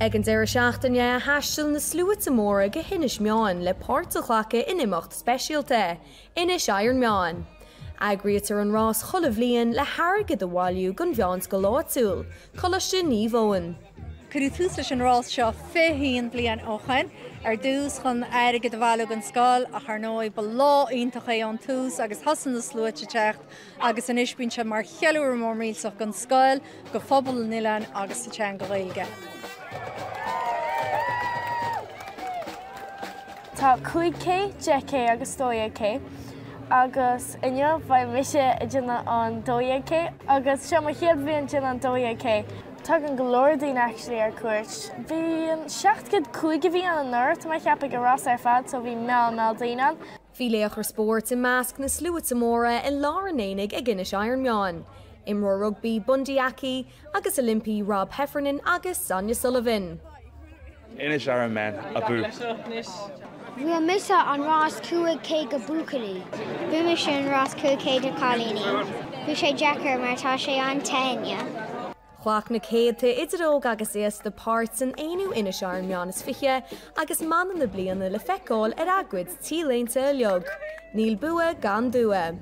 Ag an deire seachtaine haistil na slúit móra go Inis Meáin le páirte glacadh in imeacht speisialta, Inis Meáin. Agriatar an rás cholamh líon le hargad a bháiliú gon bheáns go láitsiúil, Coláiste Nuachta. Cúdú tús leis an rás seo féhíon blian óchain, dús chun airigad a bhálú an scáil a charnóid ba lá iontacha é an tús agus hasan na slúite techt agus an isbín se mar chealúir mór mílsach gan scáil go phobal nilean agus sa tean go gaeilge. Tá 5K, 10K agus 2K. Agus inne bhaid mise a duna an 2K agus se mar chéad bhíon duna an 2K. Tá an glódaín actually ar cuairt. Bhí an 7 bhí an nuirt mai cheappa go ras ar fad so bhí mé daoine. Bhí laochra spórt in measc na slúit móra in láranénig ag Inis Meáin. Imreoir rugby bundiaci agus Olympi Rob Heffernan agus Sonia Sullivan. Inis Meáin a bú. Bhí misa an Nuacht Cúla4 go bualadh. Bhí me sin Nuacht Cúla4 de Cálíní. Bhí sé Jackar mar tá sé an taine. Chhlaach na céadta idiróg agus éas de páirt san éanú Inis Meáin is fiche agus manan na bliana le feicáil ar agrid tílénta leog. Níl bua gan dua.